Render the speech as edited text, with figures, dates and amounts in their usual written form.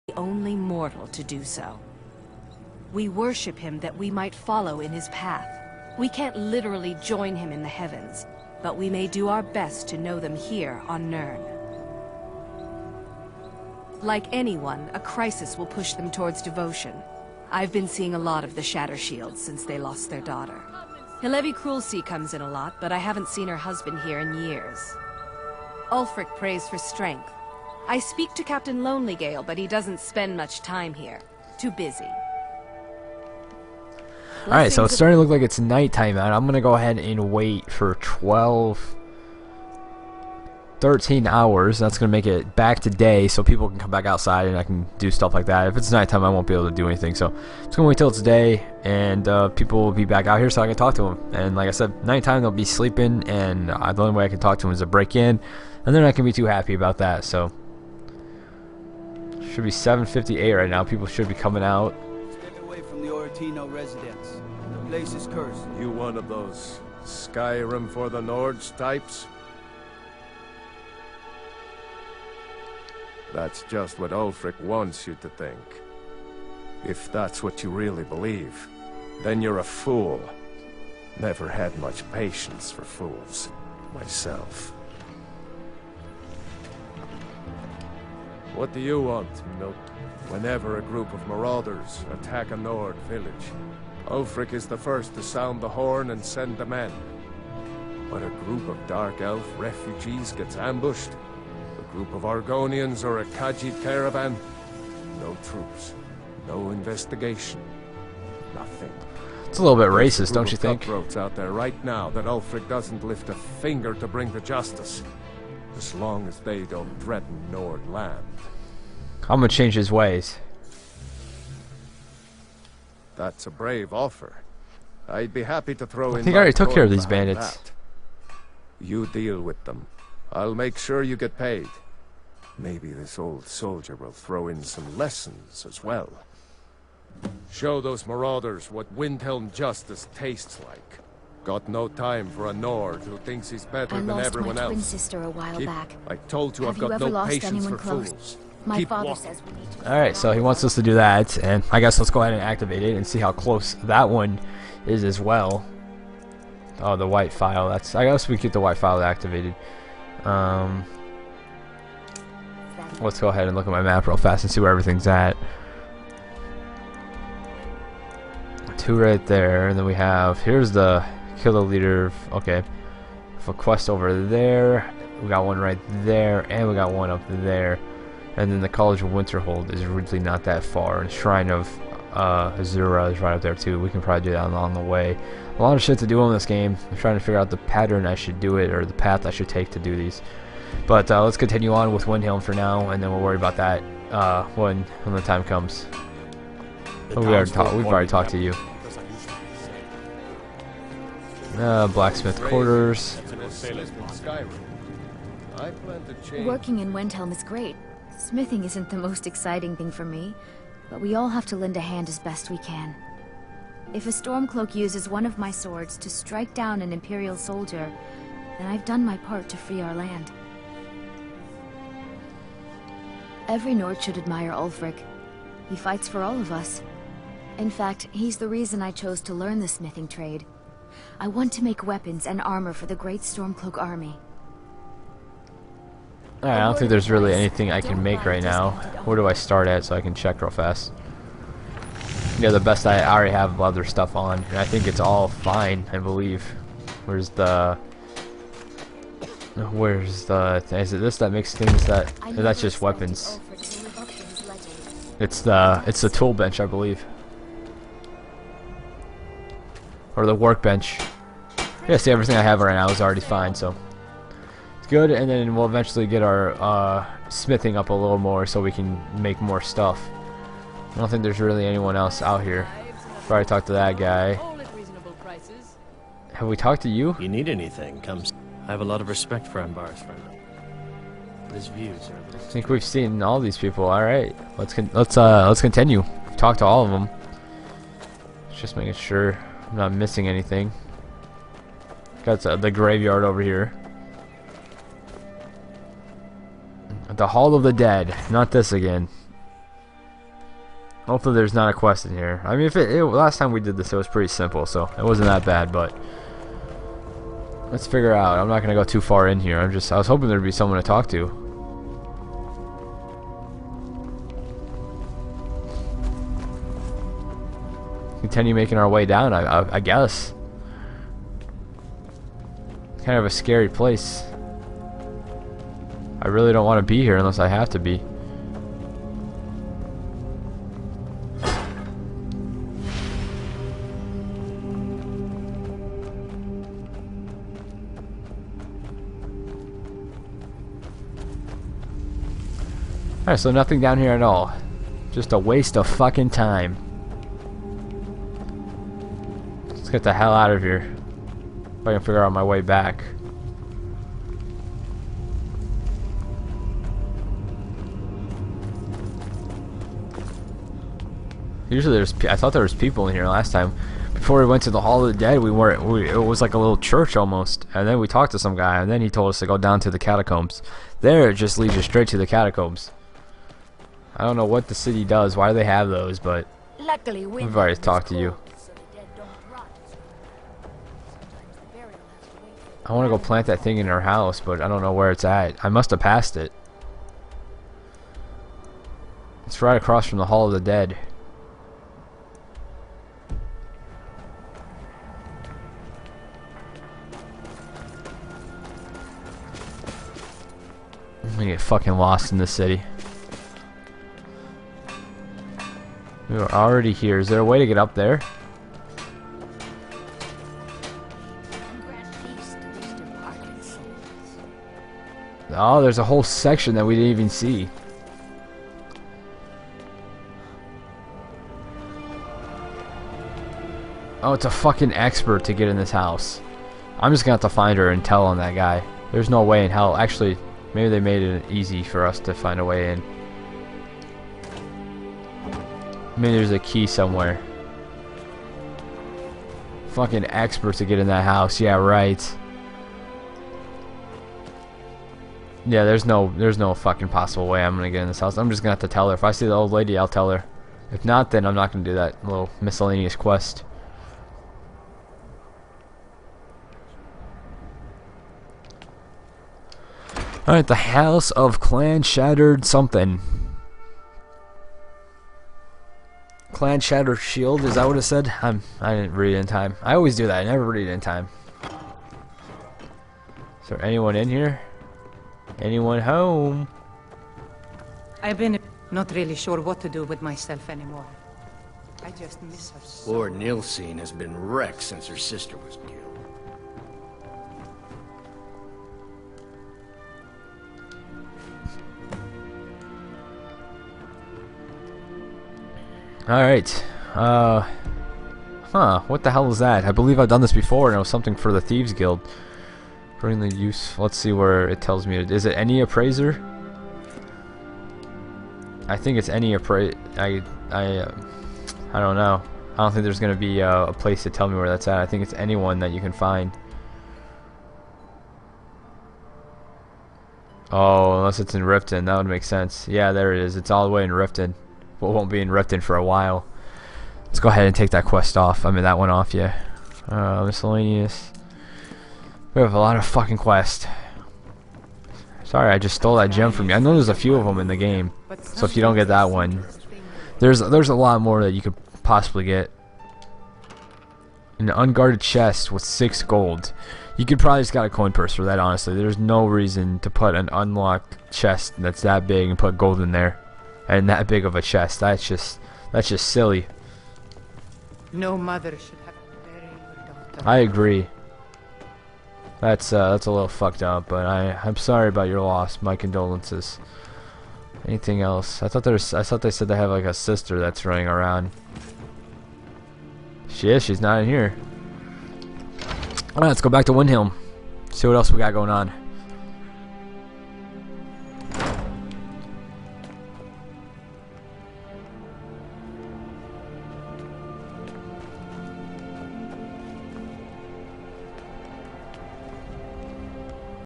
the only mortal to do so. We worship him that we might follow in his path. We can't literally join him in the heavens, but we may do our best to know them here on Nirn. Like anyone, a crisis will push them towards devotion. I've been seeing a lot of the Shatter Shields since they lost their daughter. Hilevi Cruelty comes in a lot, but I haven't seen her husband here in years. Ulfric prays for strength. I speak to Captain Lonelygale, but he doesn't spend much time here. Too busy. Alright, so it's starting to look like it's nighttime out. I'm gonna go ahead and wait for 13 hours. That's gonna make it back to day so people can come back outside and I can do stuff like that. If it's nighttime, I won't be able to do anything, so I'm just gonna wait till it's day and people will be back out here so I can talk to them. And like I said, nighttime they'll be sleeping, and the only way I can talk to them is to break in, and they're not gonna be too happy about that. So should be 7:58 right now. People should be coming out. Stay away from the Oratino residence. The place is cursed. You one of those Skyrim for the Nords types? That's just what Ulfric wants you to think. If that's what you really believe, then you're a fool. Never had much patience for fools, myself. What do you want, Nope? Whenever a group of marauders attack a Nord village, Ulfric is the first to sound the horn and send the men. But a group of Dark Elf refugees gets ambushed, a group of Argonians or a Khajiit caravan, no troops, no investigation, nothing. It's a little bit racist, don't you think? Cutthroats out there right now that Ulfric doesn't lift a finger to bring to justice, as long as they don't threaten Nord land. I'm gonna change his ways. That's a brave offer. I'd be happy to throw in. I think I already took care of these bandits. That. You deal with them. I'll make sure you get paid. Maybe this old soldier will throw in some lessons as well. Show those marauders what Windhelm justice tastes like. Got no time for a Nord who thinks he's better than everyone else. I lost my twin sister a while back. I told you I've got no patience for fools. My Keep father walking. says we need to. Alright, so he wants us to do that, and I guess let's go ahead and activate it and see how close that one is as well. Oh, the white file. That's. I guess we keep the white file activated. Let's go ahead and look at my map real fast and see where everything's at. 2 right there, and then we have. Here's the killer leader. Okay, for quest over there. We got one right there, and we got one up there. And then the College of Winterhold is really not that far. And Shrine of Azura is right up there too. We can probably do that along the way. A lot of shit to do in this game. I'm trying to figure out the pattern I should do it, or the path I should take to do these. But let's continue on with Windhelm for now, and then we'll worry about that when the time comes. Oh, we've already talked to you. Blacksmith quarters. Working in Windhelm is great. Smithing isn't the most exciting thing for me, but we all have to lend a hand as best we can. If a Stormcloak uses one of my swords to strike down an Imperial soldier, then I've done my part to free our land. Every Nord should admire Ulfric. He fights for all of us. In fact, he's the reason I chose to learn the smithing trade. I want to make weapons and armor for the great Stormcloak army. Alright, I don't think there's really anything I can make right now. Where do I start at so I can check real fast? Yeah, the best I already have other stuff on, and I think it's all fine, I believe. Where's the... Is it this that makes things that... That's just weapons. It's the tool bench, I believe. Or the workbench. Yeah, see, everything I have right now is already fine, so... Good, and then we'll eventually get our smithing up a little more so we can make more stuff. I don't think there's really anyone else out here. Probably talked to that guy. Have we talked to you? If you need anything, come. I have a lot of respect for Ambar's friend. His views are. I think we've seen all these people. All right, let's continue. Talk to all of them. Just making sure I'm not missing anything. Got the graveyard over here. The Hall of the Dead, not this again. Hopefully there's not a quest in here. I mean, if last time we did this, it was pretty simple, so it wasn't that bad, but let's figure out. I'm not gonna go too far in here. I was hoping there'd be someone to talk to. Continue making our way down, I guess. Kind of a scary place. I really don't want to be here unless I have to be. Alright, so nothing down here at all. Just a waste of fucking time. Let's get the hell out of here. If I can figure out my way back. Usually I thought there was people in here last time. Before we went to the Hall of the Dead, it was like a little church almost. And then we talked to some guy, and then he told us to go down to the catacombs. There, it just leads you straight to the catacombs. I don't know what the city does, why they have those, but Luckily, we've already talked to you. I want to go plant that thing in our house, but I don't know where it's at. I must have passed it. It's right across from the Hall of the Dead. I'm gonna get fucking lost in this city. We were already here. Is there a way to get up there? Oh, there's a whole section that we didn't even see. Oh, it's a fucking expert to get in this house. I'm just gonna have to find her and tell on that guy. There's no way in hell. Actually, maybe they made it easy for us to find a way in. Maybe there's a key somewhere. Fucking expert to get in that house. Yeah, right. Yeah, there's no fucking possible way I'm gonna get in this house. I'm just gonna have to tell her. If I see the old lady, I'll tell her. If not, then I'm not gonna do that little miscellaneous quest. Alright, the House of Clan Shattered something. Clan Shattered Shield, is that what it said? I didn't read it in time. I always do that, I never read it in time. Is there anyone in here? Anyone home? I've been not really sure what to do with myself anymore. I just miss her so. Lord Nilsine has been wrecked since her sister was killed. Alright. What the hell is that? I believe I've done this before and it was something for the Thieves Guild. Bring the use. Let's see where it tells me. Is it any appraiser? I think it's any appraiser. I don't know. I don't think there's gonna be a place to tell me where that's at. I think it's anyone that you can find. Oh, unless it's in Riften, that would make sense. Yeah, there it is. It's all the way in Riften. Well, it won't be in Riften for a while. Let's go ahead and take that quest off. I mean, that one off, yeah. Miscellaneous. We have a lot of fucking quests. Sorry, I just stole that gem from you. I know there's a few of them in the game. So if you don't get that one, there's a lot more that you could possibly get. An unguarded chest with 6 gold. You could probably just got a coin purse for that, honestly. There's no reason to put an unlocked chest that's that big and put gold in there. And that big of a chest. That's just silly. No mother should have buried her daughter. I agree. That's a little fucked up, but I'm sorry about your loss. My condolences. Anything else? I thought they said they have like a sister that's running around. She's not in here. Alright, let's go back to Windhelm. See what else we got going on.